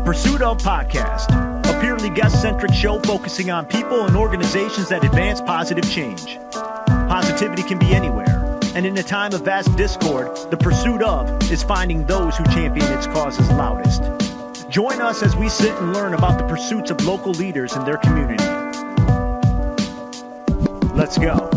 Pursuit of Podcast, a purely guest-centric show focusing on people and organizations that advance positive change. Positivity can be anywhere, and in a time of vast discord, the pursuit of is finding those who champion its causes loudest. Join us as we sit and learn about the pursuits of local leaders in their community. Let's go.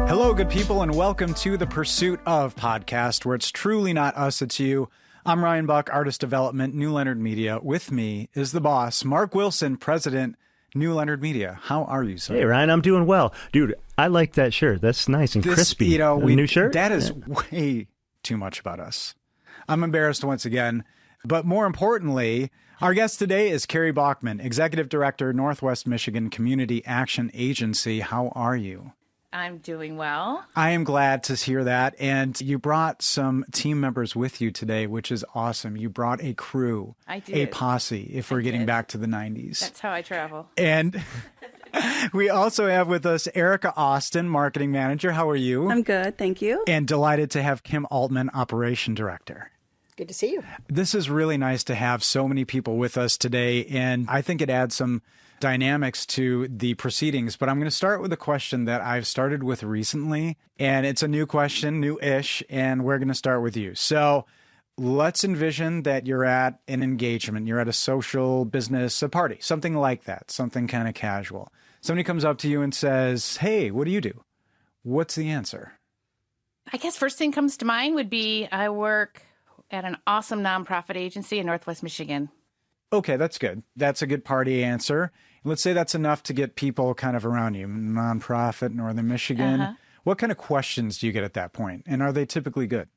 Hello, good people, and welcome to the Pursuit of Podcast, where it's truly not us, it's you. I'm Ryan Buck, Artist Development, New Leonard Media. With me is the boss, Mark Wilson, President, New Leonard Media. How are you, sir? Hey, Ryan, I'm doing well. Dude, I like that shirt. That's nice and crispy. You know, new shirt? That is way too much about us. I'm embarrassed once again. But more importantly, our guest today is Kerry Baughman, Executive Director, Northwest Michigan Community Action Agency. How are you? I'm doing well. I am glad to hear that. And you brought some team members with you today, which is awesome. You brought a crew, I did. A posse, if we're getting back to the 90s. That's how I travel. And we also have with us Erica Austin, Marketing Manager. How are you? I'm good, thank you. And delighted to have Kim Aultman, Operation Director. Good to see you. This is really nice to have so many people with us today, and I think it adds some dynamics to the proceedings. But I'm going to start with a question that I've started with recently, and it's a new question, new-ish, and we're going to start with you. So let's envision that you're at an engagement, you're at a social business, a party, something like that, something kind of casual. Somebody comes up to you and says, hey, what do you do? What's the answer? I guess first thing comes to mind would be I work at an awesome nonprofit agency in Northwest Michigan. Okay, that's good. That's a good party answer. Let's say that's enough to get people kind of around you. Nonprofit, Northern Michigan. Uh-huh. What kind of questions do you get at that point? And are they typically good?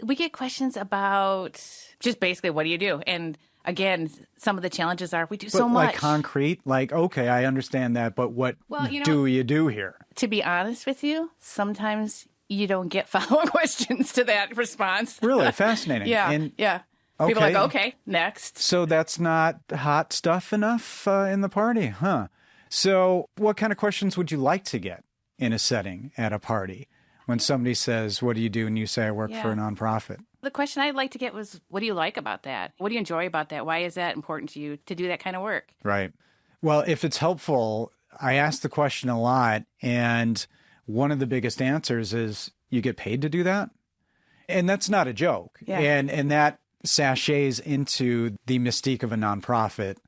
We get questions about just basically what do you do? And again, some of the challenges are we do so much. Like concrete, like, okay, I understand that, but what do you do here? To be honest with you, sometimes you don't get follow-up questions to that response. Really? Fascinating. Yeah. People are like, okay, next. So that's not hot stuff enough in the party, huh? So what kind of questions would you like to get in a setting at a party when somebody says, what do you do? And you say, I work for a nonprofit. The question I'd like to get was, what do you like about that? What do you enjoy about that? Why is that important to you to do that kind of work? Right. Well, if it's helpful, I ask the question a lot, and one of the biggest answers is you get paid to do that? And that's not a joke. Yeah. And that sachets into the mystique of a nonprofit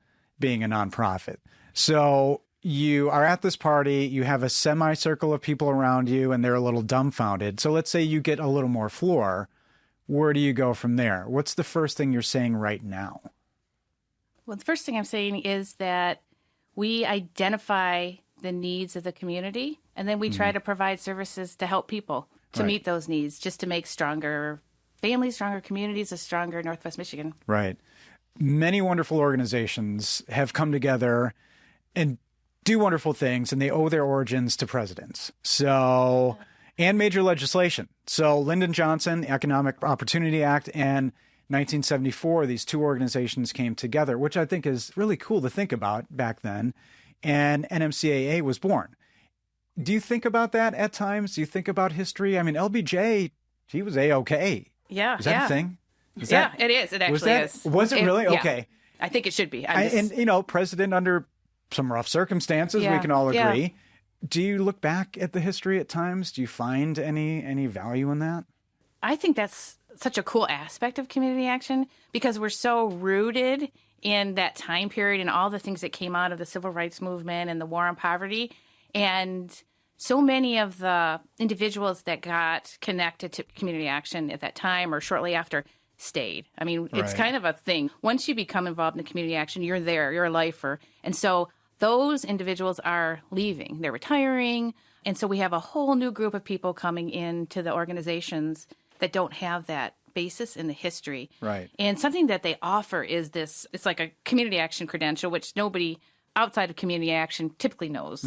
being a nonprofit. So you are at this party, you have a semicircle of people around you, and they're a little dumbfounded. So let's say you get a little more floor. Where do you go from there? What's the first thing you're saying right now? Well, the first thing I'm saying is that we identify the needs of the community, and then we try to provide services to help people to meet those needs, just to make stronger families, stronger communities, a stronger Northwest Michigan. Right. Many wonderful organizations have come together and do wonderful things, and they owe their origins to presidents. So, and major legislation. So Lyndon Johnson, Economic Opportunity Act, and 1974, these two organizations came together, which I think is really cool to think about back then. And NMCAA was born. Do you think about that at times? Do you think about history? I mean, LBJ, he was A-OK. Yeah. Is that a thing? It is. It actually is. Was it really? Yeah. Okay. I think it should be. President under some rough circumstances, we can all agree. Yeah. Do you look back at the history at times? Do you find any value in that? I think that's such a cool aspect of community action because we're so rooted in that time period and all the things that came out of the civil rights movement and the war on poverty. And so many of the individuals that got connected to community action at that time or shortly after stayed. I mean, it's kind of a thing. Once you become involved in community action, you're there, you're a lifer. And so those individuals are leaving, they're retiring. And so we have a whole new group of people coming into the organizations that don't have that basis in the history. Right. And something that they offer is this, it's like a community action credential, which nobody outside of community action typically knows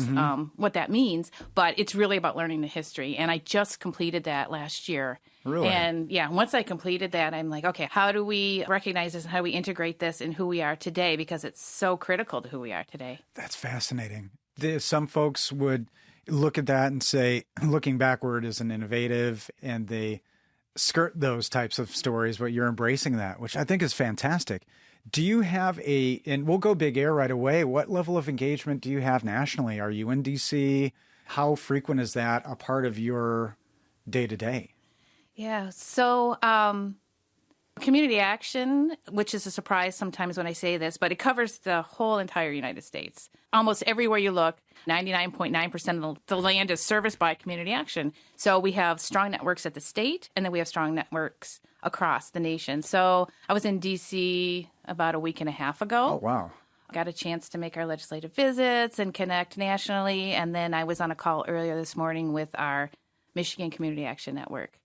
what that means, but it's really about learning the history. And I just completed that last year. Really? And once I completed that, I'm like, okay, how do we recognize this and how do we integrate this in who we are today? Because it's so critical to who we are today. That's fascinating. Some folks would look at that and say, looking backward isn't innovative, and they skirt those types of stories, but you're embracing that, which I think is fantastic. Do you have and we'll go big air right away. What level of engagement do you have nationally? Are you in DC? How frequent is that a part of your day-to-day? Yeah. So community action, which is a surprise sometimes when I say this, but it covers the whole entire United States. Almost everywhere you look, 99.9% of the land is serviced by community action. So we have strong networks at the state, and then we have strong networks across the nation. So I was in D.C. about a week and a half ago. Oh, wow. Got a chance to make our legislative visits and connect nationally. And then I was on a call earlier this morning with our Michigan Community Action Network.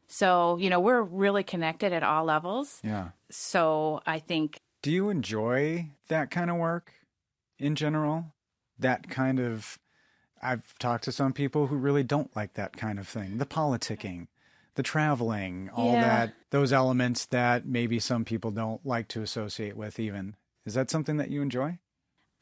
So, we're really connected at all levels. Yeah. So I think. Do you enjoy that kind of work in general? I've talked to some people who really don't like that kind of thing. The politicking, the traveling, all that, those elements that maybe some people don't like to associate with even. Is that something that you enjoy?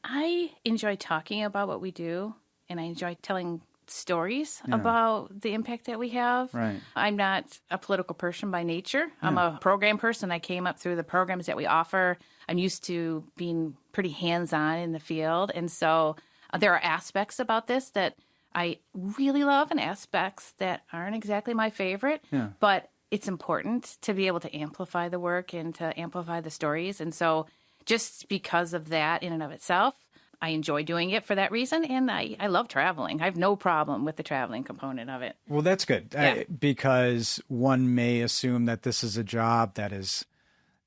I enjoy talking about what we do, and I enjoy telling stories about the impact that we have. Right. I'm not a political person by nature. I'm a program person. I came up through the programs that we offer. I'm used to being pretty hands-on in the field. And so there are aspects about this that I really love and aspects that aren't exactly my favorite. Yeah. But it's important to be able to amplify the work and to amplify the stories. And so just because of that in and of itself, I enjoy doing it for that reason, and I love traveling. I have no problem with the traveling component of it. Well, that's good, because one may assume that this is a job that is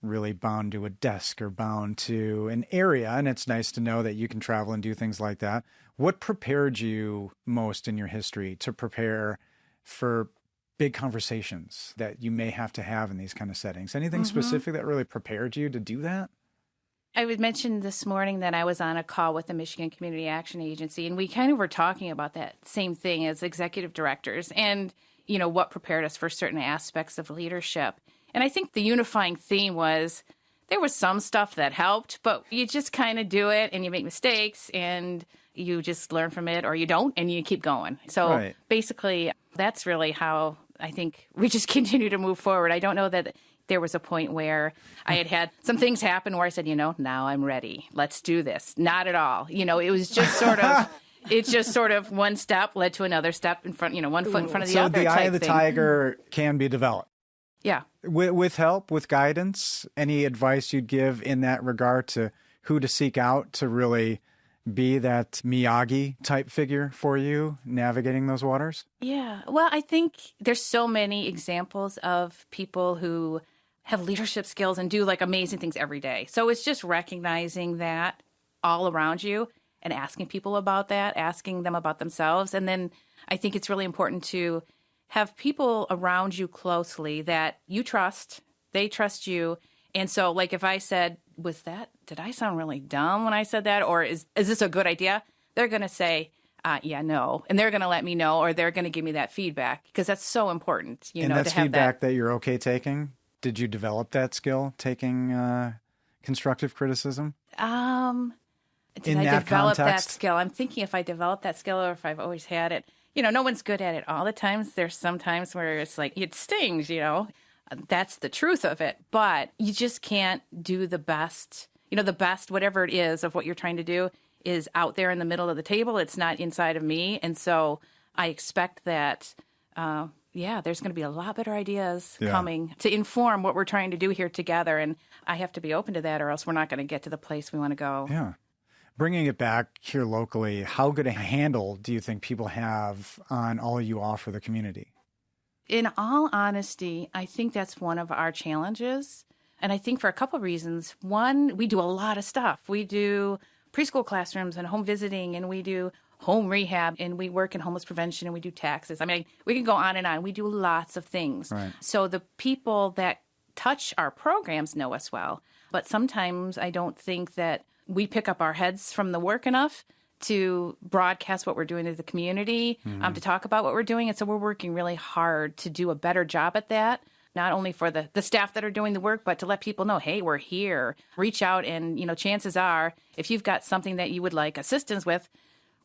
really bound to a desk or bound to an area, and it's nice to know that you can travel and do things like that. What prepared you most in your history to prepare for big conversations that you may have to have in these kind of settings? Anything specific that really prepared you to do that? I would mention this morning that I was on a call with the Michigan Community Action Agency, and we kind of were talking about that same thing as executive directors and, what prepared us for certain aspects of leadership. And I think the unifying theme was there was some stuff that helped, but you just kind of do it and you make mistakes and you just learn from it or you don't and you keep going. So basically, that's really how I think we just continue to move forward. I don't know that there was a point where I had some things happen where I said, now I'm ready. Let's do this. Not at all. It was just sort of one step led to another step in front, one foot in front of the other. So the eye of the tiger can be developed. Yeah. With help, with guidance, any advice you'd give in that regard to who to seek out to really be that Miyagi type figure for you navigating those waters? Yeah. Well, I think there's so many examples of people who have leadership skills and do amazing things every day. So it's just recognizing that all around you and asking people about that, asking them about themselves. And then I think it's really important to have people around you closely that you trust, they trust you. And so if I said, did I sound really dumb when I said that? Or is this a good idea? They're going to say, no. And they're going to let me know, or they're going to give me that feedback because that's so important, and that's to have feedback that you're okay taking. Did you develop that skill, taking constructive criticism? Did I develop that skill? I'm thinking if I developed that skill or if I've always had it. No one's good at it all the times. There's some times where it's it stings, That's the truth of it. But you just can't do the best. The best, whatever it is, of what you're trying to do is out there in the middle of the table. It's not inside of me. And so I expect that there's going to be a lot better ideas coming to inform what we're trying to do here together. And I have to be open to that or else we're not going to get to the place we want to go. Yeah. Bringing it back here locally, how good a handle do you think people have on all you offer the community? In all honesty, I think that's one of our challenges. And I think for a couple of reasons. One, we do a lot of stuff. We do preschool classrooms and home visiting, and we do home rehab, and we work in homeless prevention, and we do taxes. I mean, we can go on and on. We do lots of things. Right. So the people that touch our programs know us well. But sometimes I don't think that we pick up our heads from the work enough to broadcast what we're doing to the community, to talk about what we're doing. And so we're working really hard to do a better job at that, not only for the staff that are doing the work, but to let people know, hey, we're here. Reach out and, chances are, if you've got something that you would like assistance with,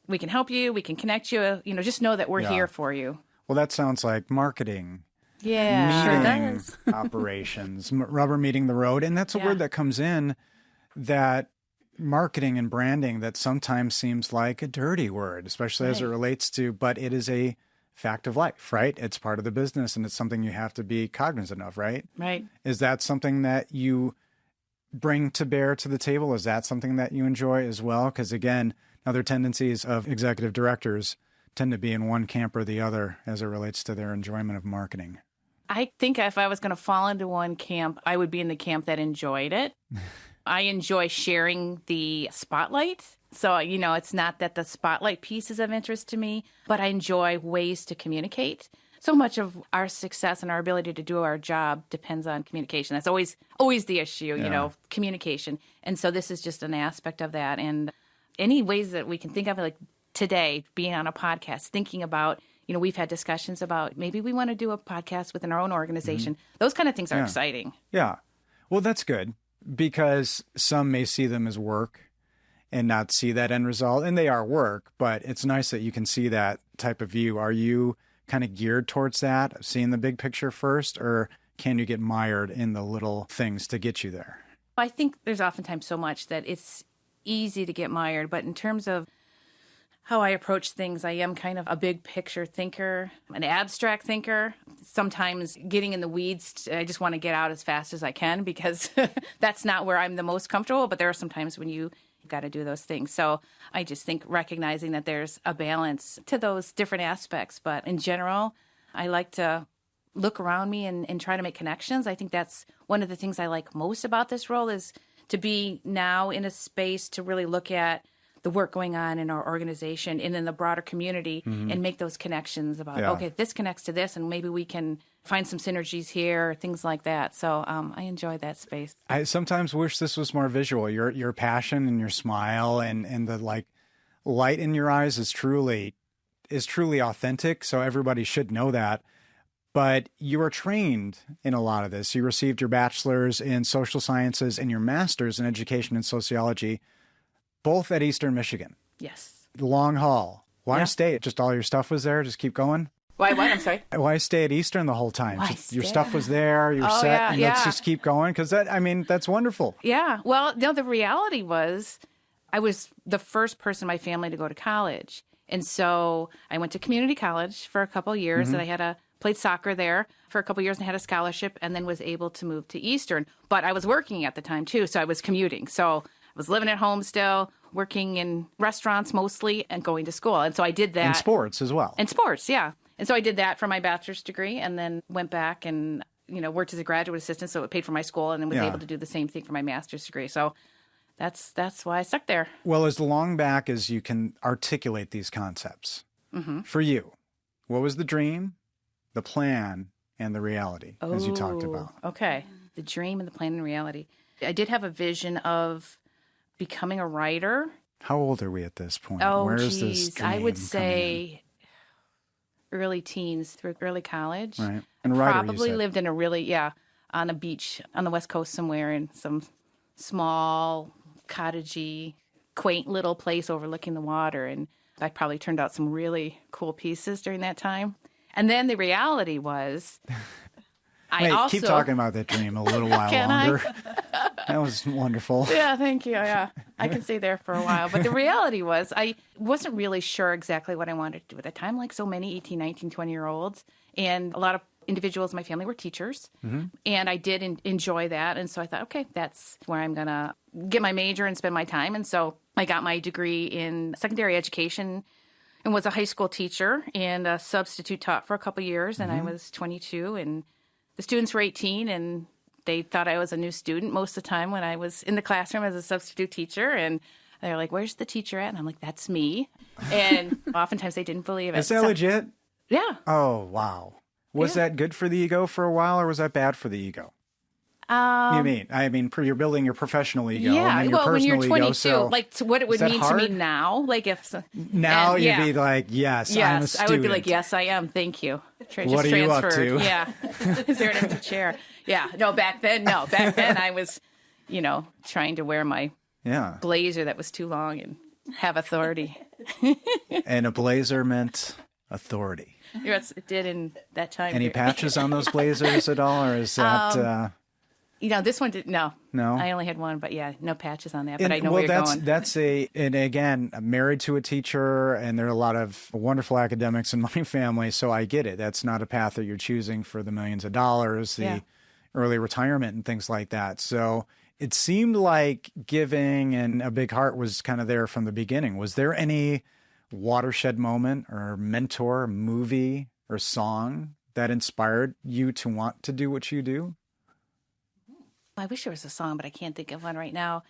we can help you, we can connect you, just know that we're here for you. Well, that sounds like marketing. Yeah, meeting sure does. operations, rubber meeting the road. And that's a word that comes in that marketing and branding that sometimes seems like a dirty word, especially as it relates to, but it is a fact of life, right? It's part of the business and it's something you have to be cognizant of, right? Right. Is that something that you bring to bear to the table? Is that something that you enjoy as well? Because again, other tendencies of executive directors tend to be in one camp or the other as it relates to their enjoyment of marketing. I think if I was going to fall into one camp, I would be in the camp that enjoyed it. I enjoy sharing the spotlight. So, it's not that the spotlight piece is of interest to me, but I enjoy ways to communicate. So much of our success and our ability to do our job depends on communication. That's always the issue, communication. And so this is just an aspect of that. And any ways that we can think of it, like today, being on a podcast, thinking about, we've had discussions about maybe we want to do a podcast within our own organization. Those kind of things are exciting. Yeah. Well, that's good because some may see them as work and not see that end result. And they are work, but it's nice that you can see that type of view. Are you kind of geared towards that, seeing the big picture first, or can you get mired in the little things to get you there? I think there's oftentimes so much that it's easy to get mired, but in terms of how I approach things, I am kind of a big picture thinker, an abstract thinker. Sometimes getting in the weeds, I just want to get out as fast as I can because that's not where I'm the most comfortable. But there are some times when you've got to do those things. So I just think recognizing that there's a balance to those different aspects. But in general, I like to look around me and try to make connections. I think that's one of the things I like most about this role is to be now in a space to really look at the work going on in our organization and in the broader community and make those connections about, okay, this connects to this and maybe we can find some synergies here, things like that. So I enjoy that space. I sometimes wish this was more visual. Your passion and your smile and the light in your eyes is truly authentic. So everybody should know that. But you are trained in a lot of this. You received your bachelor's in social sciences and your master's in education and sociology, both at Eastern Michigan. Yes. Long haul. Why stay? Just all your stuff was there? Just keep going? Why what? I'm sorry? Why stay at Eastern the whole time? Your stuff was there, you're set, yeah, and let's just keep going? Because that's wonderful. Yeah. Well, no, the reality was I was the first person in my family to go to college. And so I went to community college for a couple of years and I played soccer there for a couple of years and had a scholarship and then was able to move to Eastern. But I was working at the time too, so I was commuting. So I was living at home still, working in restaurants mostly, and going to school. And so I did that. In sports as well. In sports, yeah. And so I did that for my bachelor's degree and then went back and, worked as a graduate assistant. So it paid for my school and then was able to do the same thing for my master's degree. So that's why I stuck there. Well, as long back as you can articulate these concepts, for you, what was the dream, the plan, and the reality, as you talked about? Okay. The dream and the plan and reality. I did have a vision of becoming a writer. How old are we at this point? Oh, Where is this dream I would say early teens through early college. Right. And writer, probably lived in on a beach on the West Coast somewhere in some small, cottagey, quaint little place overlooking the water. And I probably turned out some really cool pieces during that time. And then the reality was... keep talking about that dream a little while longer. That was wonderful. Yeah, thank you. Yeah, I can stay there for a while. But the reality was I wasn't really sure exactly what I wanted to do at the time, like so many 18, 19, 20-year-olds. And a lot of individuals in my family were teachers. And I did enjoy that. And so I thought, okay, that's where I'm going to get my major and spend my time. And so I got my degree in secondary education and was a high school teacher and a substitute taught for a couple years. And I was 22 and the students were 18 and they thought I was a new student most of the time when I was in the classroom as a substitute teacher. And they're like, where's the teacher at? And I'm like, that's me. And oftentimes they didn't believe it. Is that legit? Yeah. Oh, wow. Was that good for the ego for a while or was that bad for the ego? I mean, you're building your professional ego and then your personal when you're 22, ego. So like what it would mean to me now, like if now you'd be like, yes, I'm a student. I would be like, yes, I am. Thank you. What are you up to? Yeah. Is there an empty chair? Yeah. No, back then I was, trying to wear my blazer that was too long and have authority. And a blazer meant authority. Yes, it did in that time. Any patches on those blazers at all, or is that? This one did no. No? I only had one, but yeah, no patches on that. But I know where you're going. And again, I'm married to a teacher, and there are a lot of wonderful academics in my family, so I get it. That's not a path that you're choosing for the millions of dollars, the early retirement and things like that. So it seemed like giving and a big heart was kind of there from the beginning. Was there any watershed moment or mentor, movie, or song that inspired you to want to do what you do? I wish there was a song, but I can't think of one right now.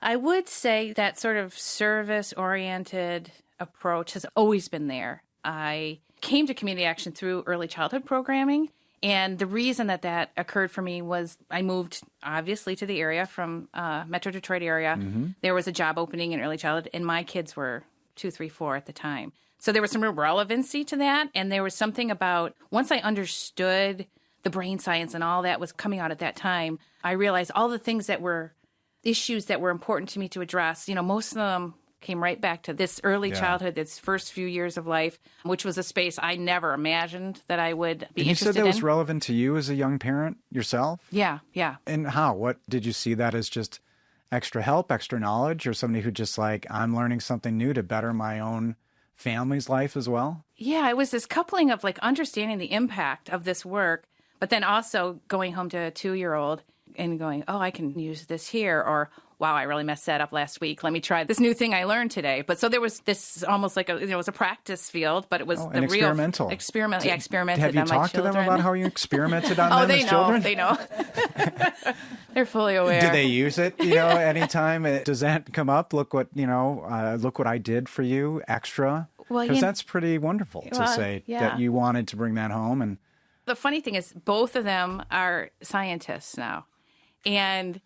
I would say that sort of service-oriented approach has always been there. I came to community action through early childhood programming, and the reason that occurred for me was I moved, obviously, to the area from Metro Detroit area. Mm-hmm. There was a job opening in early childhood, and my kids were 2, 3, 4 at the time. So there was some real relevancy to that, and there was something about, once I understood the brain science and all that was coming out at that time, I realized all the things that were issues that were important to me to address, most of them came right back to this early childhood, this first few years of life, which was a space I never imagined that I would be interested in. You said that was relevant to you as a young parent yourself? Yeah. And how? What did you see that as, just extra help, extra knowledge, or somebody who just like, I'm learning something new to better my own family's life as well? Yeah, it was this coupling of like understanding the impact of this work, but then also going home to a 2-year-old and going, oh, I can use this here, or wow, I really messed that up last week. Let me try this new thing I learned today. But so there was this almost like it was a practice field, but it was the experimental. Real experimental. Yeah, experimented on my children. Have you talked to them about how you experimented on them as children? They know. They're fully aware. Do they use it? Anytime does that come up? Look what look what I did for you, extra. Because that's pretty wonderful to say that you wanted to bring that home. And the funny thing is, both of them are scientists now, and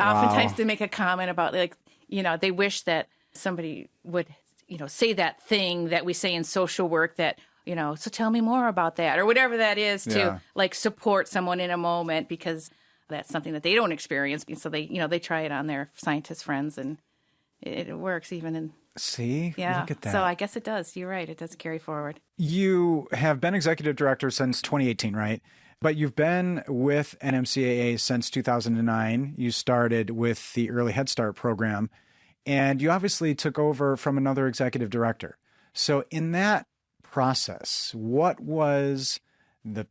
oftentimes they make a comment about they wish that somebody would say that thing that we say in social work that so tell me more about that, or whatever that is, to support someone in a moment, because that's something that they don't experience. So they try it on their scientist friends, and it works even in. See? Yeah. Look at that. So I guess it does. You're right. It does carry forward. You have been executive director since 2018, right? But you've been with NMCAA since 2009. You started with the Early Head Start program, and you obviously took over from another executive director. So in that process, what was the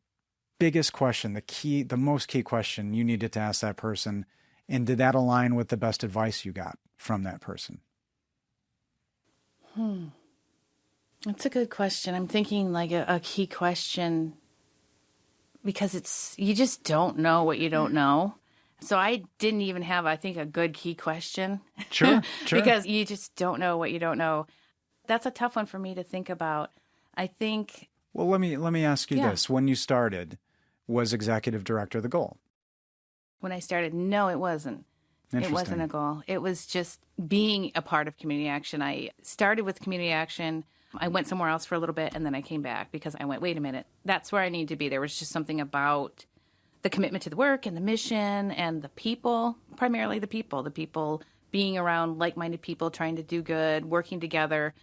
biggest question, the most key question you needed to ask that person, and did that align with the best advice you got from that person? That's a good question. I'm thinking like a key question, because you just don't know what you don't know. So I didn't even have, I think, a good key question. Sure. Because you just don't know what you don't know. That's a tough one for me to think about. I think. Well, let me ask you this. When you started, was executive director the goal? When I started, no, it wasn't. It wasn't a goal. It was just being a part of community action. I started with community action. I went somewhere else for a little bit, and then I came back because I went, wait a minute, that's where I need to be. There was just something about the commitment to the work and the mission and the people, primarily the people being around like-minded people, trying to do good, working together,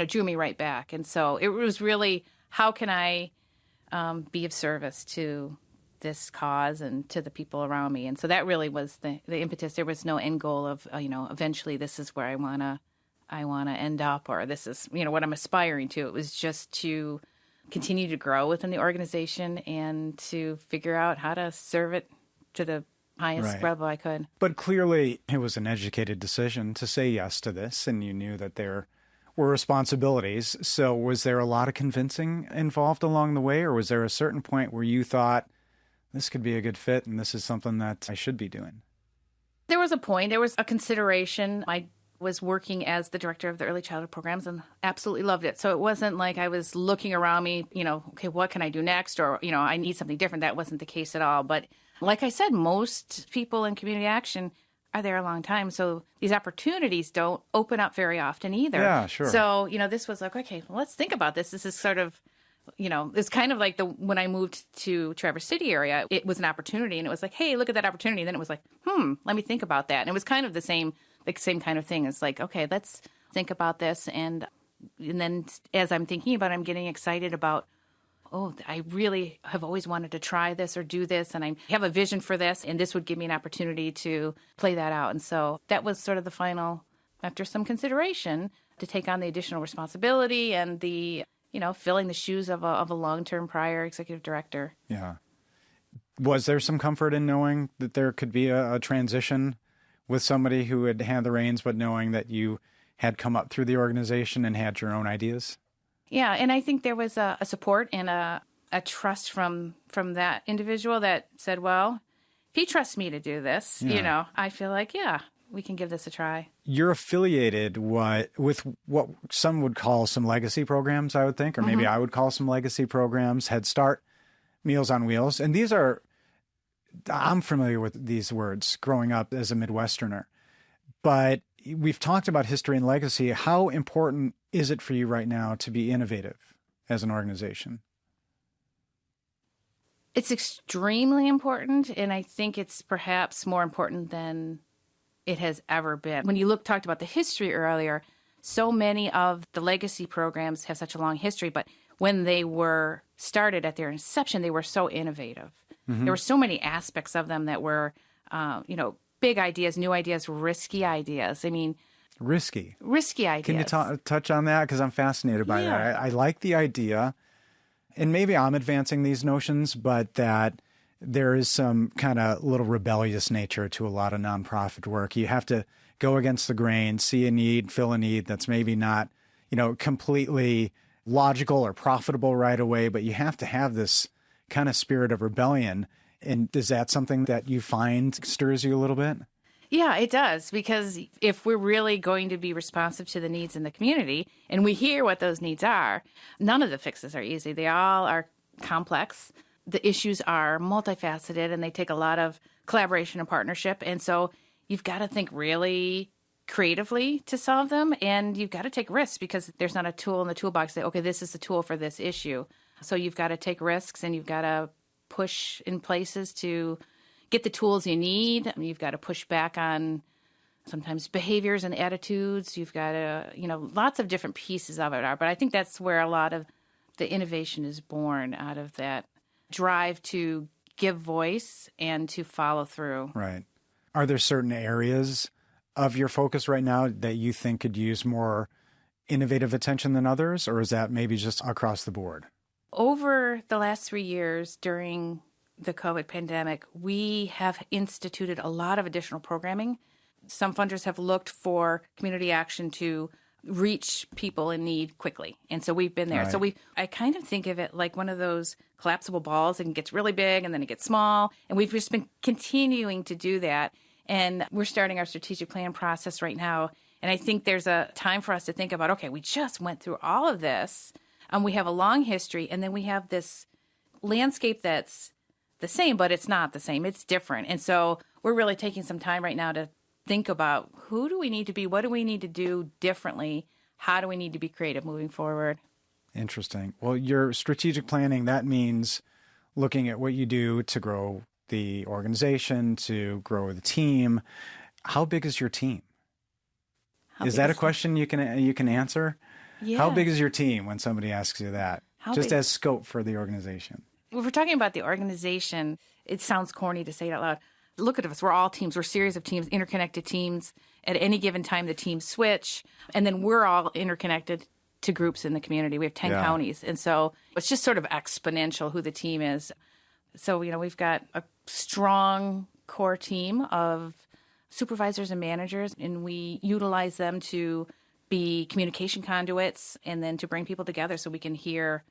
drew me right back. And so it was really, how can I be of service to this cause and to the people around me? And so that really was the impetus. There was no end goal of, eventually this is where I want to end up, or this is, what I'm aspiring to. It was just to continue to grow within the organization and to figure out how to serve it to the highest level I could. But clearly it was an educated decision to say yes to this, and you knew that there were responsibilities. So was there a lot of convincing involved along the way, or was there a certain point where you thought, this could be a good fit and this is something that I should be doing? There was a point. There was a consideration. I was working as the director of the early childhood programs and absolutely loved it. So it wasn't like I was looking around me, okay, what can I do next? Or, I need something different. That wasn't the case at all. But like I said, most people in community action are there a long time. So these opportunities don't open up very often either. Yeah, sure. So, this was like, okay, well, let's think about this. This is sort of, it's kind of like when I moved to Traverse City area, it was an opportunity, and it was like, hey, look at that opportunity. And then it was like, let me think about that. And it was kind of the same kind of thing. It's like, okay, let's think about this. And then as I'm thinking about it, I'm getting excited about oh, I really have always wanted to try this or do this, and I have a vision for this, and this would give me an opportunity to play that out. And so that was sort of the final, after some consideration, to take on the additional responsibility and the, filling the shoes of a long-term prior executive director. Yeah. Was there some comfort in knowing that there could be a transition with somebody who had had the reins, but knowing that you had come up through the organization and had your own ideas? Yeah, and I think there was a support and a trust from that individual that said, well, if he trusts me to do this, I feel like, we can give this a try. You're affiliated with what some would call some legacy programs, I would think, or maybe I would call some legacy programs, Head Start, Meals on Wheels. And these are, I'm familiar with these words growing up as a Midwesterner. But we've talked about history and legacy. How important is it for you right now to be innovative as an organization? It's extremely important, and I think it's perhaps more important than it has ever been. When you talked about the history earlier, so many of the legacy programs have such a long history, but when they were started at their inception, they were so innovative. There were so many aspects of them that were, big ideas, new ideas, risky ideas. I mean, risky ideas. Can you touch on that? Because I'm fascinated by that. I like the idea, and maybe I'm advancing these notions, but that there is some kind of little rebellious nature to a lot of nonprofit work. You have to go against the grain, see a need, fill a need that's maybe not, completely logical or profitable right away, but you have to have this kind of spirit of rebellion. And is that something that you find stirs you a little bit? Yeah, it does, because if we're really going to be responsive to the needs in the community and we hear what those needs are, none of the fixes are easy. They all are complex. The issues are multifaceted and they take a lot of collaboration and partnership. And so you've got to think really creatively to solve them, and you've got to take risks because there's not a tool in the toolbox that, okay, this is the tool for this issue. So you've got to take risks and you've got to push in places to get the tools you need. You've got to push back on sometimes behaviors and attitudes. You've got to, lots of different pieces of it are. But I think that's where a lot of the innovation is born, out of that drive to give voice and to follow through. Right. Are there certain areas of your focus right now that you think could use more innovative attention than others, or is that maybe just across the board? Over the last 3 years during the COVID pandemic, we have instituted a lot of additional programming. Some funders have looked for community action to reach people in need quickly. And so we've been there. Right. So I kind of think of it like one of those collapsible balls, and it gets really big and then it gets small. And we've just been continuing to do that. And we're starting our strategic plan process right now. And I think there's a time for us to think about, okay, we just went through all of this. We have a long history, and then we have this landscape that's the same, but it's not the same. It's different. And so we're really taking some time right now to think about, who do we need to be? What do we need to do differently? How do we need to be creative moving forward? Interesting. Well, your strategic planning, that means looking at what you do to grow the organization, to grow the team. How big is your team? Is that a question you can answer? Yeah. How big is your team when somebody asks you that? Just as scope for the organization. If we're talking about the organization, it sounds corny to say it out loud. Look at us. We're all teams. We're a series of teams, interconnected teams. At any given time, the teams switch. And then we're all interconnected to groups in the community. We have 10 counties. And so it's just sort of exponential who the team is. So, we've got a strong core team of supervisors and managers, and we utilize them to be communication conduits and then to bring people together so we can hear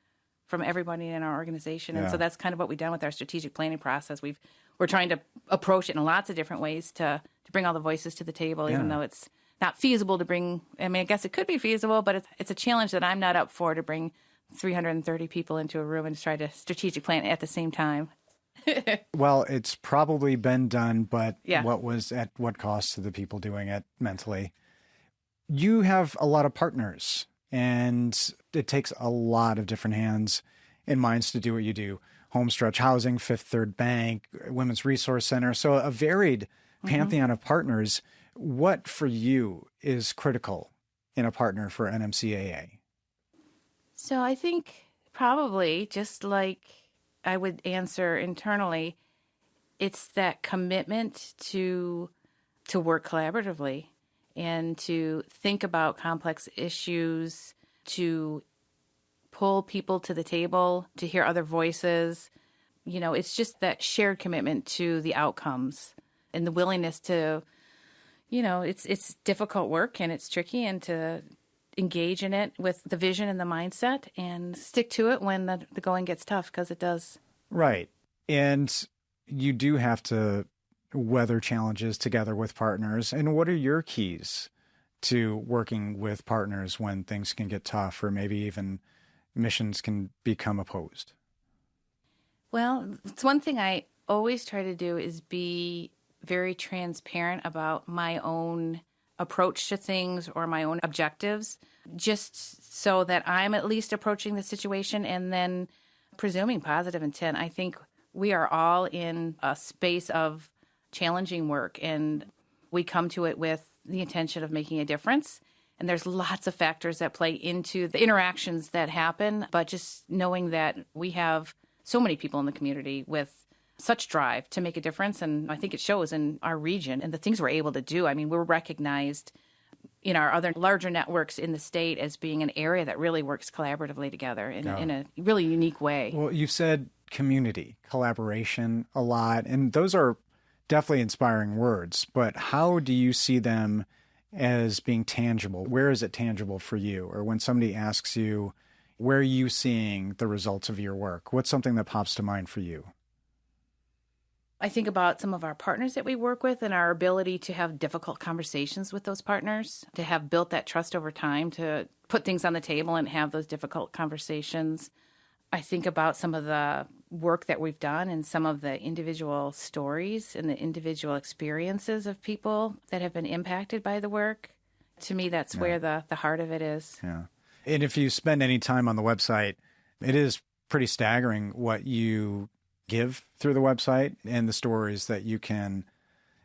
from everybody in our organization. And so that's kind of what we've done with our strategic planning process. We're trying to approach it in lots of different ways to bring all the voices to the table, even though it's not feasible to bring. I mean, I guess it could be feasible, but it's a challenge that I'm not up for, to bring 330 people into a room and try to strategic plan at the same time. Well, it's probably been done, but what was at what cost to the people doing it mentally? You have a lot of partners, and it takes a lot of different hands and minds to do what you do. Homestretch Housing, Fifth Third Bank, Women's Resource Center. So a varied pantheon of partners. What for you is critical in a partner for NMCAA? So I think probably, just like I would answer internally, it's that commitment to work collaboratively and to think about complex issues, to pull people to the table, to hear other voices. It's just that shared commitment to the outcomes and the willingness to, it's difficult work and it's tricky, and to engage in it with the vision and the mindset and stick to it when the going gets tough, because it does. Right. And you do have to weather challenges together with partners. And what are your keys to working with partners when things can get tough, or maybe even missions can become opposed? Well, it's one thing I always try to do is be very transparent about my own approach to things or my own objectives, just so that I'm at least approaching the situation and then presuming positive intent. I think we are all in a space of challenging work, and we come to it with the intention of making a difference. And there's lots of factors that play into the interactions that happen, but just knowing that we have so many people in the community with such drive to make a difference. And I think it shows in our region and the things we're able to do. I mean, we're recognized in our other larger networks in the state as being an area that really works collaboratively together in a really unique way. Well, you've said community, collaboration a lot, and those are definitely inspiring words, but how do you see them as being tangible? Where is it tangible for you? Or when somebody asks you, where are you seeing the results of your work? What's something that pops to mind for you? I think about some of our partners that we work with and our ability to have difficult conversations with those partners, to have built that trust over time, to put things on the table and have those difficult conversations. I think about some of the work that we've done and some of the individual stories and the individual experiences of people that have been impacted by the work. To me, that's where the heart of it is. Yeah. And if you spend any time on the website, it is pretty staggering what you give through the website and the stories that you can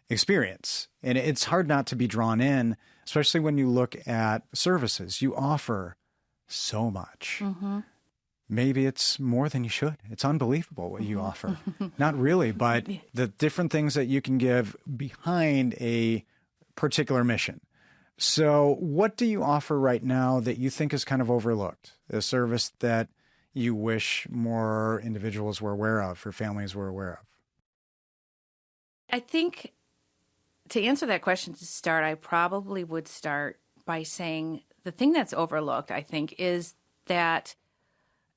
experience. And it's hard not to be drawn in, especially when you look at services. You offer so much. Mm-hmm. Maybe it's more than you should. It's unbelievable what you offer. Not really, but the different things that you can give behind a particular mission. So what do you offer right now that you think is kind of overlooked? A service that you wish more individuals were aware of or families were aware of? I think to answer that question to start, I probably would start by saying the thing that's overlooked, I think, is that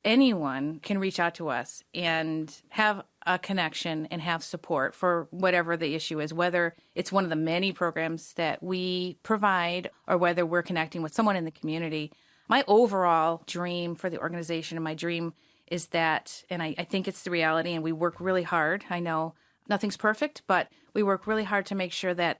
anyone can reach out to us and have a connection and have support for whatever the issue is, whether it's one of the many programs that we provide or whether we're connecting with someone in the community. My overall dream for the organization, and my dream is that, and I think it's the reality, and we work really hard. I know nothing's perfect, but we work really hard to make sure that,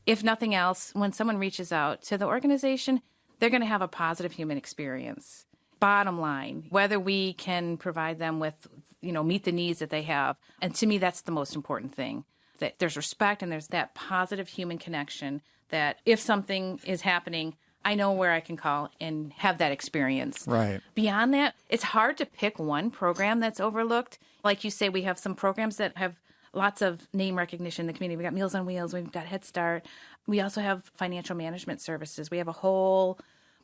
if nothing else, when someone reaches out to the organization, they're going to have a positive human experience. Bottom line, whether we can provide them with, meet the needs that they have. And to me, that's the most important thing, that there's respect and there's that positive human connection, that if something is happening, I know where I can call and have that experience. Right. Beyond that, it's hard to pick one program that's overlooked. Like you say, we have some programs that have lots of name recognition in the community. We've got Meals on Wheels. We've got Head Start. We also have financial management services. We have a whole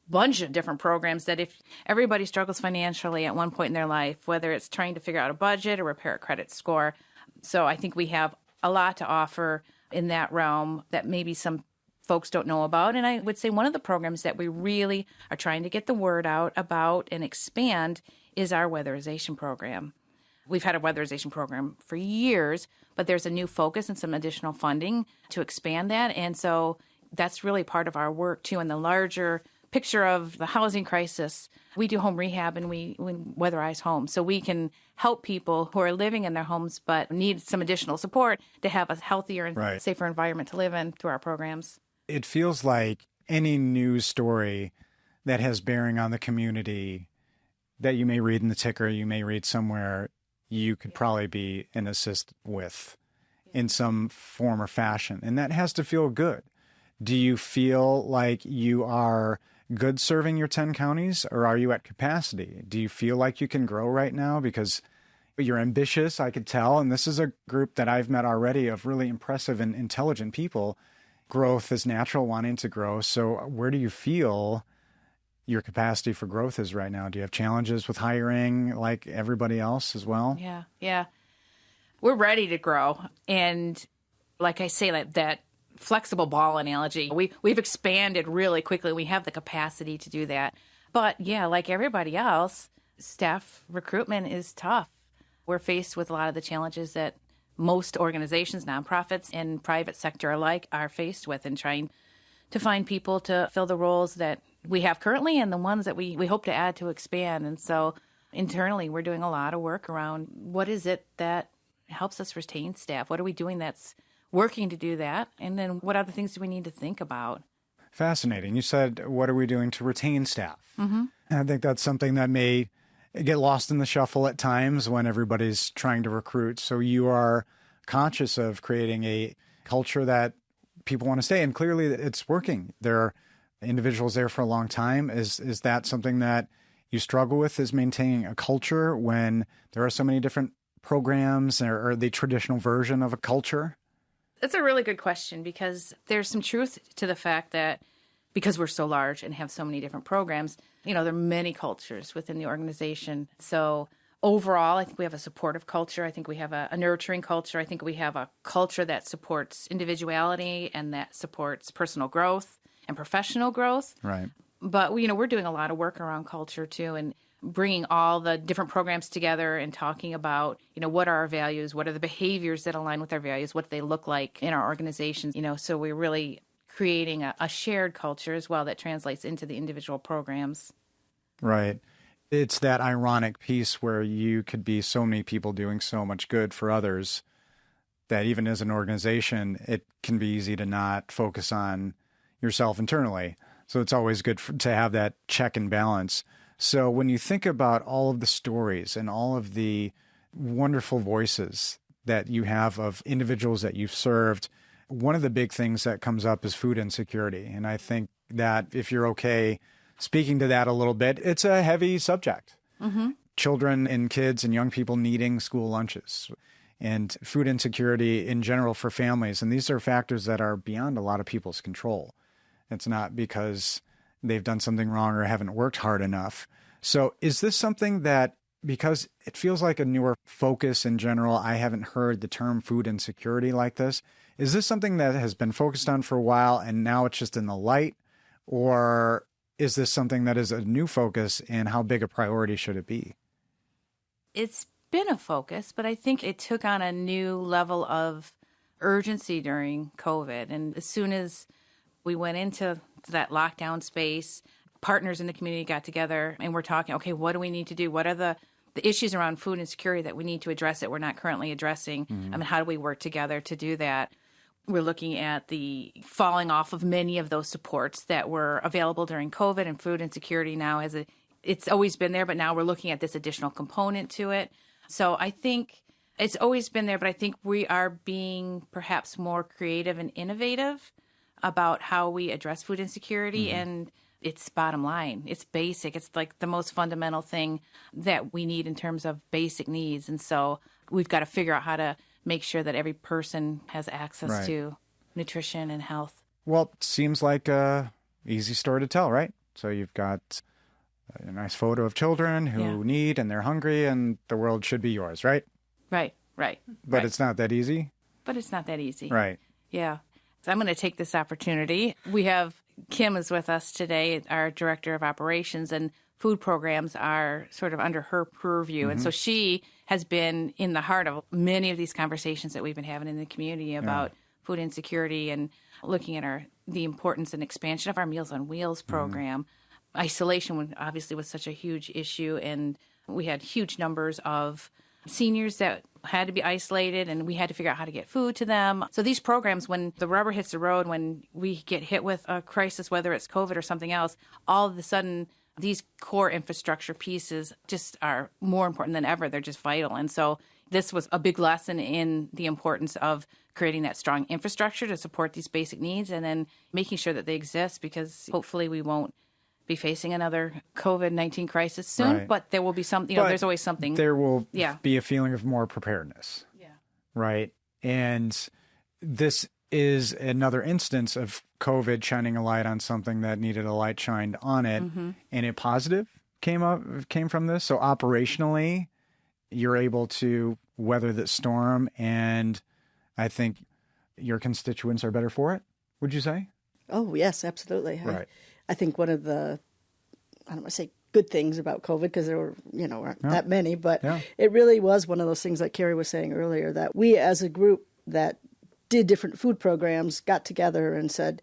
bunch of different programs that if everybody struggles financially at one point in their life, whether it's trying to figure out a budget or repair a credit score. So I think we have a lot to offer in that realm that maybe some folks don't know about. And I would say one of the programs that we really are trying to get the word out about and expand is our weatherization program. We've had a weatherization program for years, but there's a new focus and some additional funding to expand that. And so that's really part of our work, too, in the larger picture of the housing crisis. We do home rehab and we weatherize homes. So we can help people who are living in their homes but need some additional support to have a healthier and safer environment to live in through our programs. It feels like any news story that has bearing on the community that you may read in the ticker, you may read somewhere, you could probably be an assist with in some form or fashion. And that has to feel good. Do you feel like you are good serving your 10 counties, or are you at capacity? Do you feel like you can grow right now? Because you're ambitious, I could tell, and this is a group that I've met already of really impressive and intelligent people. Growth is natural, wanting to grow. So where do you feel your capacity for growth is right now? Do you have challenges with hiring like everybody else as well? Yeah. We're ready to grow. And like I say, like that flexible ball analogy, we've expanded really quickly. We have the capacity to do that. But yeah, like everybody else, staff recruitment is tough. We're faced with a lot of the challenges that most organizations, nonprofits, and private sector alike are faced with in trying to find people to fill the roles that we have currently and the ones that we hope to add to expand. And so internally, we're doing a lot of work around what is it that helps us retain staff? What are we doing that's working to do that? And then what other things do we need to think about? Fascinating. You said, what are we doing to retain staff? Mm-hmm. And I think that's something that may get lost in the shuffle at times when everybody's trying to recruit. So you are conscious of creating a culture that people want to stay, and clearly it's working. There are individuals there for a long time. Is that something that you struggle with, is maintaining a culture when there are so many different programs or the traditional version of a culture? That's a really good question, because there's some truth to the fact that because we're so large and have so many different programs, there are many cultures within the organization. So overall, I think we have a supportive culture. I think we have a nurturing culture. I think we have a culture that supports individuality and that supports personal growth and professional growth. Right. But we're doing a lot of work around culture too, and bringing all the different programs together and talking about, what are our values, what are the behaviors that align with our values, what do they look like in our organizations, so we're really creating a shared culture as well that translates into the individual programs. Right. It's that ironic piece where you could be so many people doing so much good for others that even as an organization, it can be easy to not focus on yourself internally. So it's always good to have that check and balance. So when you think about all of the stories and all of the wonderful voices that you have of individuals that you've served, one of the big things that comes up is food insecurity. And I think that if you're okay speaking to that a little bit, it's a heavy subject. Mm-hmm. Children and kids and young people needing school lunches and food insecurity in general for families. And these are factors that are beyond a lot of people's control. It's not because they've done something wrong or haven't worked hard enough. So is this something that, because it feels like a newer focus in general, I haven't heard the term food insecurity like this. Is this something that has been focused on for a while and now it's just in the light? Or is this something that is a new focus, and how big a priority should it be? It's been a focus, but I think it took on a new level of urgency during COVID. And as soon as we went into that lockdown space, partners in the community got together and we're talking, okay, what do we need to do? What are the issues around food insecurity that we need to address that we're not currently addressing? Mm-hmm. I mean, how do we work together to do that? We're looking at the falling off of many of those supports that were available during COVID, and food insecurity now it's always been there, but now we're looking at this additional component to it. So I think it's always been there, but I think we are being perhaps more creative and innovative about how we address food insecurity. Mm-hmm. And it's bottom line. It's basic. It's like the most fundamental thing that we need in terms of basic needs. And so we've got to figure out how to make sure that every person has access to nutrition and health. Well, it seems like a easy story to tell, right? So you've got a nice photo of children who need and they're hungry, and the world should be yours, right? Right. But it's not that easy? But it's not that easy. Right. Yeah. So I'm going to take this opportunity. We have Kim is with us today, our Director of Operations, and food programs are sort of under her purview. Mm-hmm. And so she has been in the heart of many of these conversations that we've been having in the community about food insecurity and looking at the importance and expansion of our Meals on Wheels program. Mm-hmm. Isolation obviously was such a huge issue, and we had huge numbers of seniors that had to be isolated, and we had to figure out how to get food to them. So these programs, when the rubber hits the road, when we get hit with a crisis, whether it's COVID or something else, all of a sudden these core infrastructure pieces just are more important than ever. They're just vital. And so this was a big lesson in the importance of creating that strong infrastructure to support these basic needs and then making sure that they exist, because hopefully we won't be facing another COVID-19 crisis soon, Right. but there will be some, there's always something. There will Yeah. be a feeling of more preparedness. Yeah. Right. And this is another instance of COVID shining a light on something that needed a light shined on it. And a positive came from this. So operationally, you're able to weather the storm, and I think your constituents are better for it, would you say? Oh, yes, absolutely. Right. I think one of the, I don't want to say good things about COVID, because there were, aren't that many, but it really was one of those things like Kerry was saying earlier, that we as a group that did different food programs got together and said,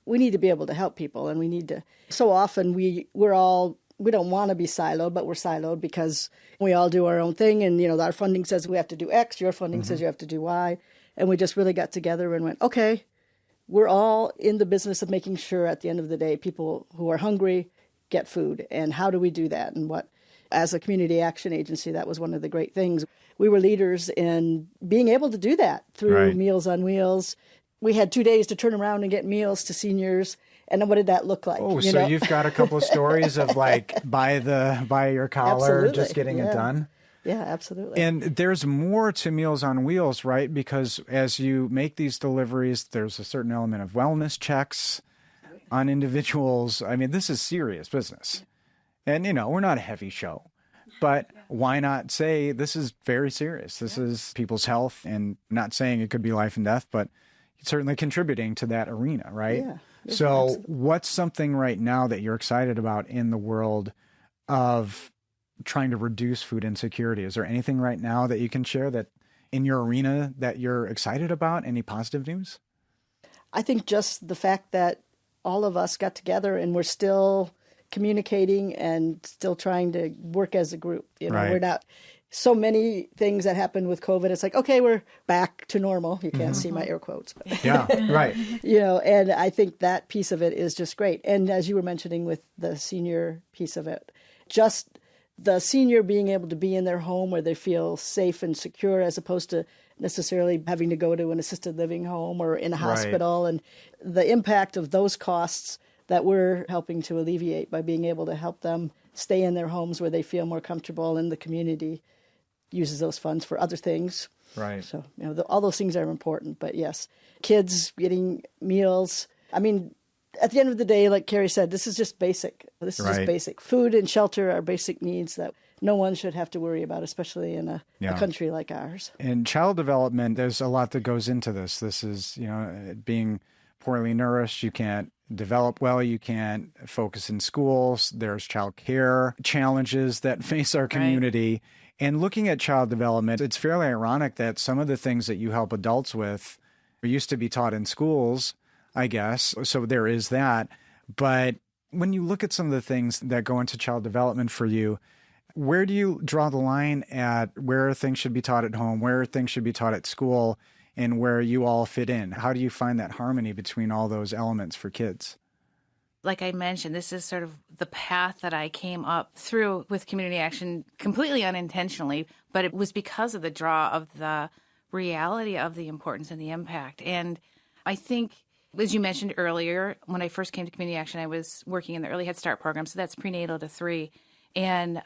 we need to be able to help people, and we need to. So often we don't want to be siloed, but we're siloed because we all do our own thing, and our funding says we have to do X, your funding says you have to do Y, and we just really got together and went, okay, we're all in the business of making sure at the end of the day people who are hungry get food, and how do we do that? And as a community action agency, that was one of the great things. We were leaders in being able to do that through Meals on Wheels. We had 2 days to turn around and get meals to seniors. And then what did that look like? Oh, so you've got a couple of stories of like by your collar, Absolutely. just getting it done. Yeah, absolutely. And there's more to Meals on Wheels, right? Because as you make these deliveries, there's a certain element of wellness checks on individuals. I mean, this is serious business. And, we're not a heavy show, but why not say this is very serious? This is people's health, and not saying it could be life and death, but certainly contributing to that arena, right? Yeah. So Absolutely. what's something right now that you're excited about in the world of trying to reduce food insecurity? Is there anything right now that you can share that in your arena that you're excited about? Any positive news? I think just the fact that all of us got together and we're still communicating and still trying to work as a group. Right. We're not so many things that happened with COVID. It's like, okay, we're back to normal. You can't see my air quotes. But, Yeah, right. and I think that piece of it is just great. And as you were mentioning with the senior piece of it, just the senior being able to be in their home where they feel safe and secure, as opposed to necessarily having to go to an assisted living home or in a hospital, and the impact of those costs that we're helping to alleviate by being able to help them stay in their homes where they feel more comfortable, and the community uses those funds for other things. Right. So, all those things are important. But yes, kids getting meals. I mean, at the end of the day, like Kerry said, this is just basic. This is just basic. Food and shelter are basic needs that no one should have to worry about, especially in a country like ours. In child development, there's a lot that goes into this. This is, being poorly nourished. You can't develop well. You can't focus in schools. There's child care challenges that face our community. And looking at child development, it's fairly ironic that some of the things that you help adults with used to be taught in schools, I guess. So there is that. But when you look at some of the things that go into child development for you, where do you draw the line at where things should be taught at home, where things should be taught at school, and where you all fit in? How do you find that harmony between all those elements for kids? Like I mentioned, this is sort of the path that I came up through with community action completely unintentionally, but it was because of the draw of the reality of the importance and the impact. And I think, as you mentioned earlier, when I first came to community action, I was working in the early Head Start program, so that's prenatal to 3. And,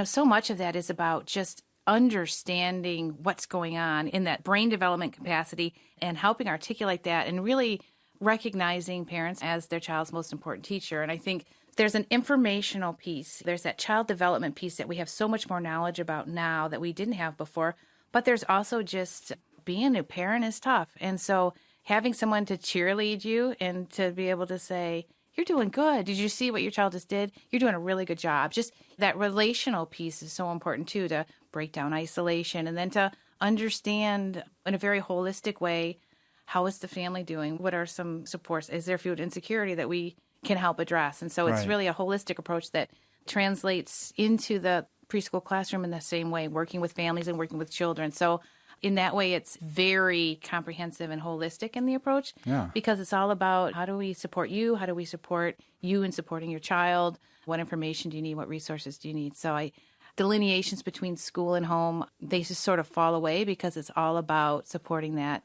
so much of that is about just understanding what's going on in that brain development capacity and helping articulate that, and really recognizing parents as their child's most important teacher. And I think there's an informational piece. There's that child development piece that we have so much more knowledge about now that we didn't have before. But there's also just being a parent is tough. And so having someone to cheerlead you and to be able to say, you're doing good. Did you see what your child just did? You're doing a really good job. Just that relational piece is so important too, to break down isolation and then to understand in a very holistic way, how is the family doing? What are some supports? Is there food insecurity that we can help address? And so it's really a holistic approach that translates into the preschool classroom in the same way, working with families and working with children. So in that way, it's very comprehensive and holistic in the approach, because it's all about how do we support you? How do we support you in supporting your child? What information do you need? What resources do you need? So delineations between school and home, they just sort of fall away because it's all about supporting that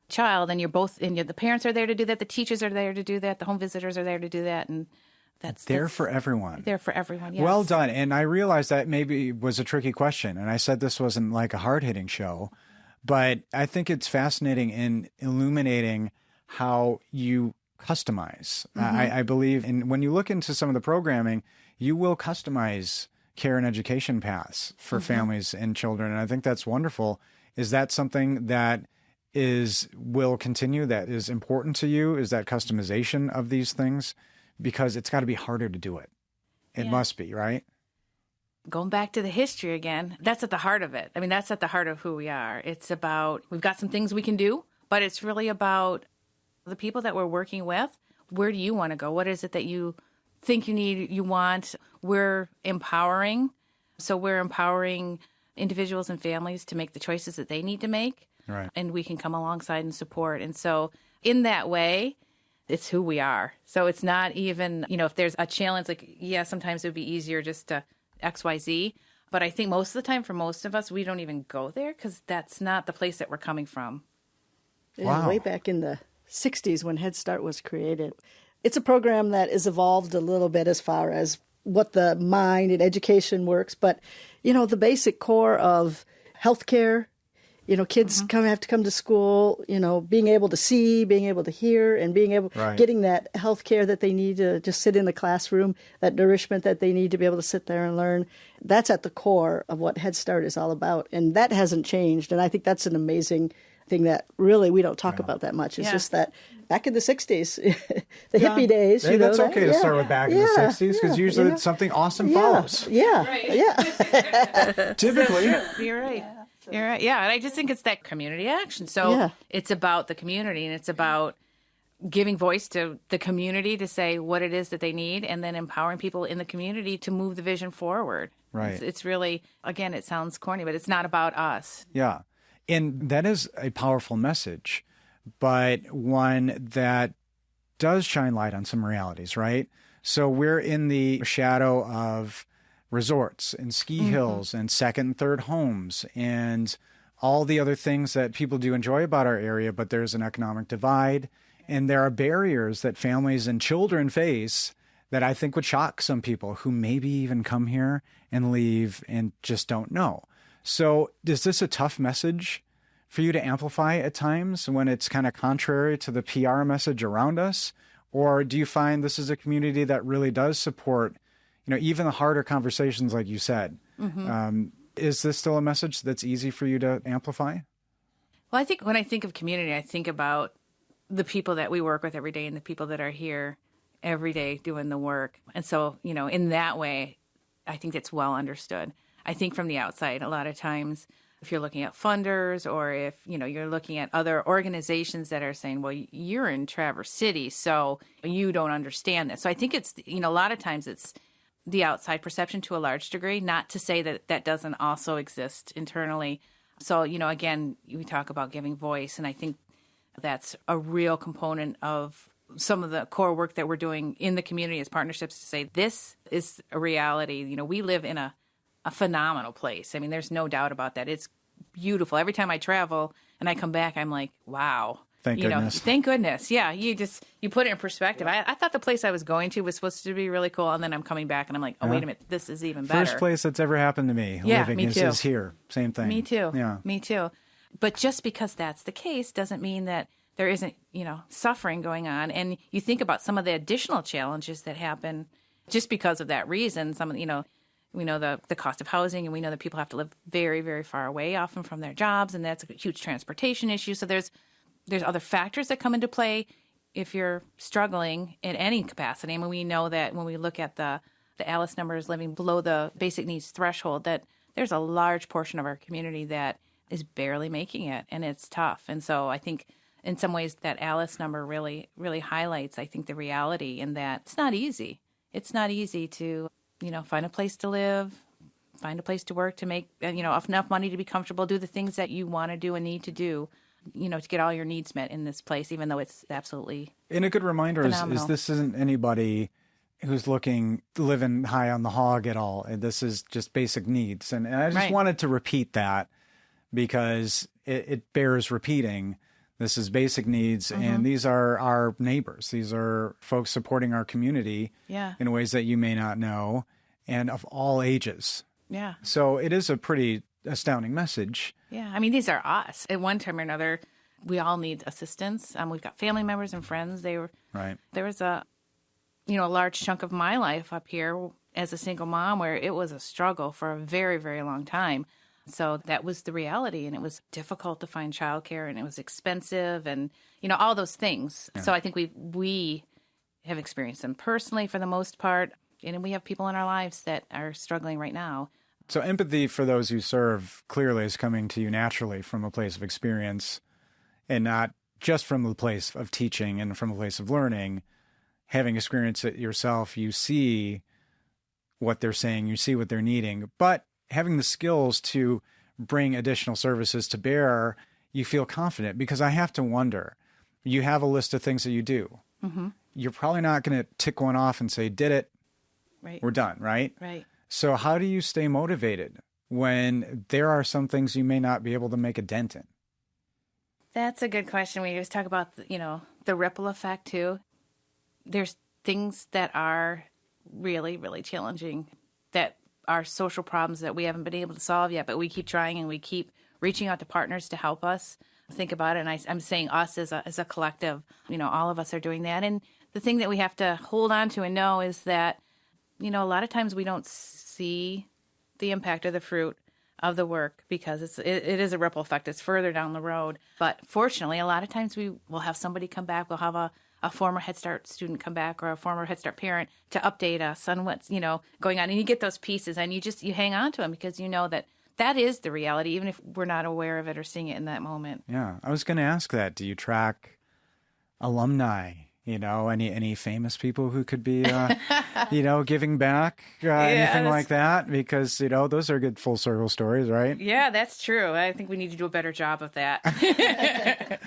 child. And the parents are there to do that. The teachers are there to do that. The home visitors are there to do that. And That's there for everyone. There for everyone, yes. Well done. And I realized that maybe was a tricky question. And I said this wasn't like a hard-hitting show, but I think it's fascinating in illuminating how you customize. I believe when you look into some of the programming, you will customize care and education paths for families and children. And I think that's wonderful. Is that something that will continue, that is important to you? Is that customization of these things? Because it's got to be harder to do it. It must be, right? Going back to the history again, that's at the heart of it. I mean, that's at the heart of who we are. It's about, we've got some things we can do, but it's really about the people that we're working with. Where do you want to go? What is it that you think you need, you want? We're empowering. So we're empowering individuals and families to make the choices that they need to make. Right. And we can come alongside and support. And so in that way, it's who we are. So it's not even, if there's a challenge, like, sometimes it would be easier just to XYZ. But I think most of the time for most of us, we don't even go there because that's not the place that we're coming from. Wow. Way back in the 60s when Head Start was created. It's a program that has evolved a little bit as far as what the mind and education works. But, the basic core of healthcare, kids have to come to school, being able to see, being able to hear, and getting that health care that they need to just sit in the classroom, that nourishment that they need to be able to sit there and learn. That's at the core of what Head Start is all about. And that hasn't changed. And I think that's an amazing thing that really we don't talk about that much. It's just that back in the 60s, the hippie days. Hey, that's okay to start with back in the 60s because usually something awesome follows. Typically. You're right. You're right. Yeah. And I just think it's that community action. So it's about the community, and it's about giving voice to the community to say what it is that they need, and then empowering people in the community to move the vision forward. Right. It's really, again, it sounds corny, but it's not about us. Yeah. And that is a powerful message, but one that does shine light on some realities, right? So we're in the shadow of resorts and ski hills and second and third homes and all the other things that people do enjoy about our area, but there's an economic divide and there are barriers that families and children face that I think would shock some people who maybe even come here and leave and just don't know. So is this a tough message for you to amplify at times when it's kind of contrary to the PR message around us? Or do you find this is a community that really does support, even the harder conversations like you said? Is this still a message that's easy for you to amplify? Well, I think when I think of community, I think about the people that we work with every day and the people that are here every day doing the work. And so, in that way, I think it's well understood. I think from the outside, a lot of times, if you're looking at funders or if, you're looking at other organizations that are saying, well, you're in Traverse City, so you don't understand this. So I think it's, a lot of times it's the outside perception to a large degree, not to say that that doesn't also exist internally. So, again, we talk about giving voice, and I think that's a real component of some of the core work that we're doing in the community as partnerships to say this is a reality. We live in a phenomenal place. I mean, there's no doubt about that. It's beautiful. Every time I travel and I come back, I'm like, wow. Thank goodness. Thank goodness. Yeah. You put it in perspective. I thought the place I was going to was supposed to be really cool. And then I'm coming back and I'm like, oh, wait a minute. This is even better. First place that's ever happened to me living is here. Same thing. Me too. Yeah. Me too. But just because that's the case doesn't mean that there isn't, suffering going on. And you think about some of the additional challenges that happen just because of that reason. Some of, we know the cost of housing, and we know that people have to live very, very far away, often from their jobs, and that's a huge transportation issue. So there's other factors that come into play if you're struggling in any capacity. I mean, we know that when we look at the ALICE numbers living below the basic needs threshold, that there's a large portion of our community that is barely making it, and it's tough. And so I think in some ways that ALICE number really, really highlights, I think, the reality in that it's not easy. It's not easy to find a place to live, find a place to work, to make, enough money to be comfortable, do the things that you want to do and need to do, to get all your needs met in this place, even though it's absolutely And a good reminder is this isn't anybody who's living high on the hog at all. And this is just basic needs. And I just wanted to repeat that because it bears repeating This is basic needs, and these are our neighbors. These are folks supporting our community in ways that you may not know, and of all ages. Yeah. So it is a pretty astounding message. Yeah. I mean, these are us. At one time or another, we all need assistance. We've got family members and friends. There was a large chunk of my life up here as a single mom where it was a struggle for a very, very long time. So that was the reality, and it was difficult to find childcare, and it was expensive, and all those things. Yeah. So I think we have experienced them personally for the most part, and we have people in our lives that are struggling right now. So empathy for those you serve clearly is coming to you naturally from a place of experience, and not just from the place of teaching and from a place of learning. Having experienced it yourself, you see what they're saying, you see what they're needing, but having the skills to bring additional services to bear, you feel confident, because I have to wonder, you have a list of things that you do. Mm-hmm. You're probably not going to tick one off and say, did it, we're done, right? Right. So how do you stay motivated when there are some things you may not be able to make a dent in? That's a good question. We just talk about, the ripple effect too. There's things that are really, really challenging, that are social problems that we haven't been able to solve yet, but we keep trying, and we keep reaching out to partners to help us think about it. And I'm saying us as a collective, all of us are doing that. And the thing that we have to hold on to and know is that, a lot of times we don't see the impact or the fruit of the work because it is a ripple effect. It's further down the road. But fortunately, a lot of times we will have somebody come back. We'll have a former Head Start student come back, or a former Head Start parent, to update us on what's, going on. And you get those pieces, and you hang on to them, because you know that is the reality, even if we're not aware of it or seeing it in that moment. Yeah. I was going to ask that. Do you track alumni, any famous people who could be, giving back, anything like that? Because, those are good full circle stories, right? Yeah, that's true. I think we need to do a better job of that.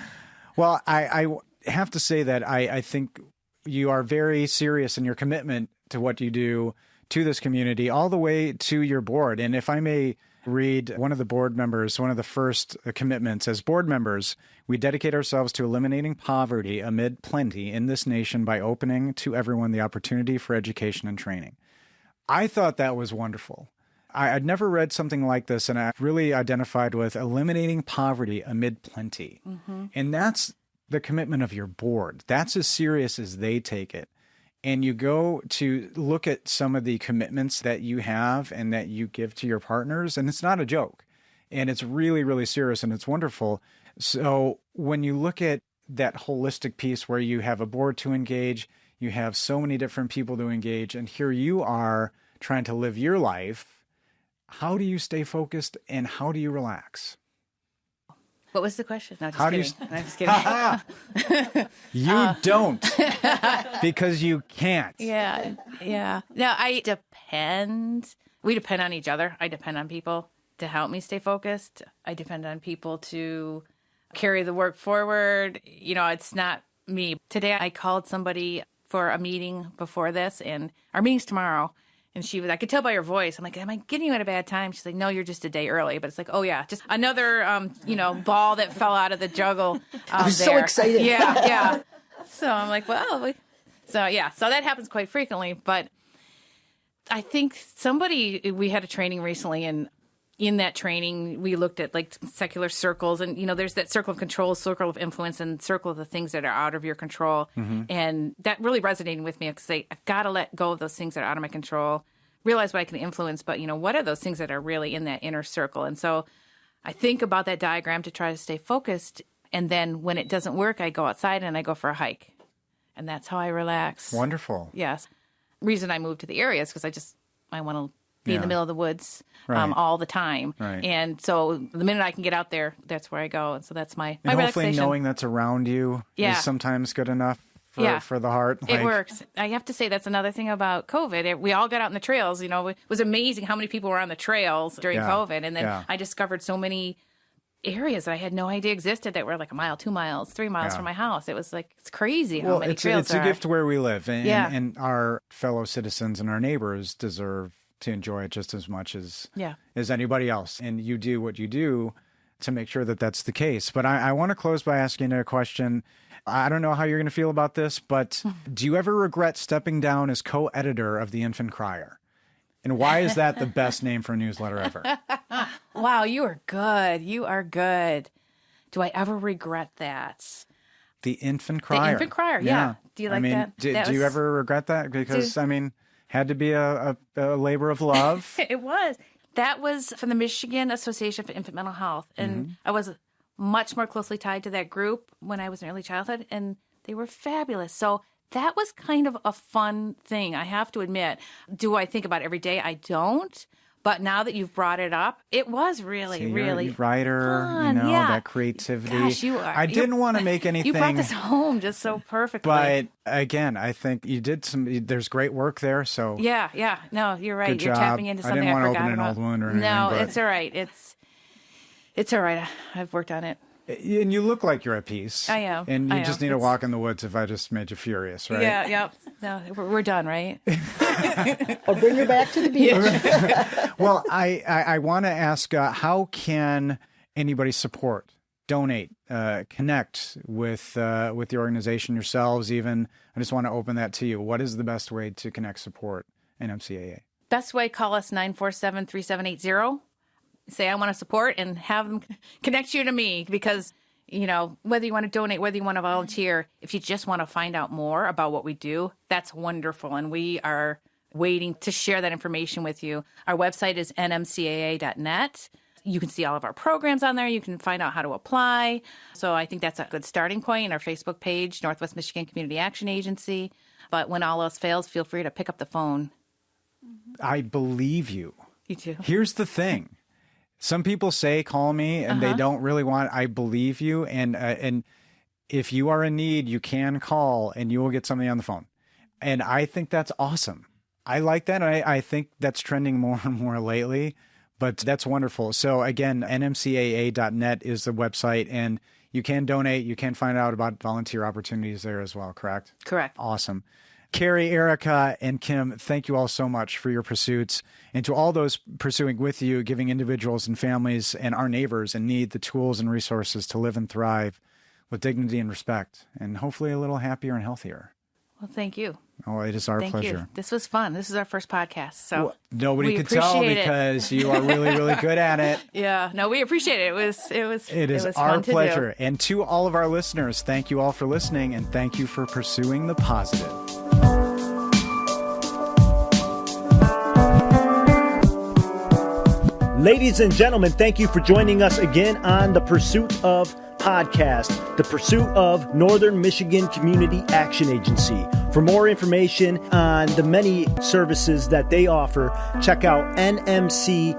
Well, I have to say that I think you are very serious in your commitment to what you do to this community, all the way to your board. And if I may read one of the board members, one of the first commitments: as board members, we dedicate ourselves to eliminating poverty amid plenty in this nation by opening to everyone the opportunity for education and training. I thought that was wonderful. I'd never read something like this, and I really identified with eliminating poverty amid plenty. Mm-hmm. And that's the commitment of your board. That's as serious as they take it. And you go to look at some of the commitments that you have and that you give to your partners, and it's not a joke. And it's really, really serious, and it's wonderful. So when you look at that holistic piece where you have a board to engage, you have so many different people to engage, and here you are trying to live your life, how do you stay focused and how do you relax? What was the question? No, just How kidding. Do I'm just kidding. You don't, because you can't. Yeah. No, I depend. We depend on each other. I depend on people to help me stay focused. I depend on people to carry the work forward. It's not me. Today I called somebody for a meeting before this, and our meeting's tomorrow. And I could tell by her voice. I'm like, am I getting you at a bad time? She's like, no, you're just a day early. But it's like, oh yeah, just another, ball that fell out of the juggle. I was so excited. Yeah. So I'm like, well, so that happens quite frequently. But I think we had a training recently, and in that training, we looked at like secular circles, and there's that circle of control, circle of influence, and circle of the things that are out of your control. Mm-hmm. And that really resonated with me, because I've got to let go of those things that are out of my control, realize what I can influence, but what are those things that are really in that inner circle? And so I think about that diagram to try to stay focused, and then when it doesn't work, I go outside and I go for a hike, and that's how I relax. Wonderful. Yes. Reason I moved to the area is because I want to be in the middle of the woods all the time. Right. And so the minute I can get out there, that's where I go. And so that's my hopefully relaxation. Knowing that's around you is sometimes good enough for the heart. It works. I have to say that's another thing about COVID. We all got out in the trails. It was amazing how many people were on the trails during COVID. And then I discovered so many areas that I had no idea existed that were like a mile, 2 miles, 3 miles from my house. It was like, it's crazy how many trails there are. It's a gift where we live. And our fellow citizens and our neighbors deserve to enjoy it just as much as anybody else. And you do what you do to make sure that that's the case. But I want to close by asking a question. I don't know how you're going to feel about this, but do you ever regret stepping down as co-editor of The Infant Crier? And why is that the best name for a newsletter ever? Wow, you are good. You are good. Do I ever regret that? The Infant Crier. The Infant Crier, yeah. Do you like that? Do you ever regret that? Because, had to be a labor of love. It was. That was from the Michigan Association for Infant Mental Health. And I was much more closely tied to that group when I was in early childhood, and they were fabulous. So that was kind of a fun thing, I have to admit. Do I think about it every day? I don't. But now that you've brought it up, it was really, really writer, fun. That creativity. Gosh, you are. I didn't want to make anything. You brought this home just so perfectly. But again, I think you did there's great work there. So yeah. No, you're right. Good You're job. tapping into something I didn't want to open about. an old wound or anything. No, but it's all right. It's all right. I've worked on it. And you look like you're at peace. I am. And you just need to walk in the woods if I just made you furious, right? Yeah, yep. No, we're done, right? Or bring her back to the beach. Well, I want to ask, how can anybody support, donate, connect with the organization, yourselves even? I just want to open that to you. What is the best way to connect, support NMCAA? Best way, call us 947-3780. Say, I want to support, and have them connect you to me, because, whether you want to donate, whether you want to volunteer, if you just want to find out more about what we do, that's wonderful. And we are waiting to share that information with you. Our website is NMCAA.net. You can see all of our programs on there. You can find out how to apply. So I think that's a good starting point. Our Facebook page, Northwest Michigan Community Action Agency. But when all else fails, feel free to pick up the phone. I believe you. You too. Here's the thing. Some people say, call me, and they don't really want, I believe you. And if you are in need, you can call and you will get somebody on the phone. And I think that's awesome. I like that. I think that's trending more and more lately, but that's wonderful. So again, nmcaa.net is the website, and you can donate. You can find out about volunteer opportunities there as well, correct? Correct. Awesome. Kerry, Erica, and Kim, thank you all so much for your pursuits. And to all those pursuing with you, giving individuals and families and our neighbors in need the tools and resources to live and thrive with dignity and respect, and hopefully a little happier and healthier. Well, thank you. Oh, it is our pleasure. Thank you. This was fun. This is our first podcast. So well, nobody could tell because you are really, really good at it. Yeah. No, we appreciate it. It was our pleasure. And to all of our listeners, thank you all for listening, and thank you for pursuing the positive. Ladies and gentlemen, thank you for joining us again on The Pursuit of Podcast, The Pursuit of Northern Michigan Community Action Agency. For more information on the many services that they offer, check out nmcaa.net.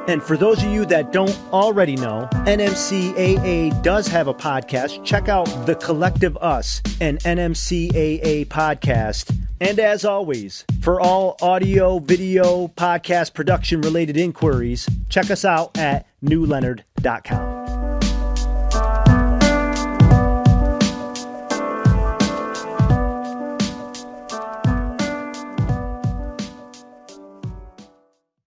And for those of you that don't already know, NMCAA does have a podcast. Check out The Collective Us, an NMCAA podcast. And as always, for all audio, video, podcast production related inquiries, check us out at newleonard.com.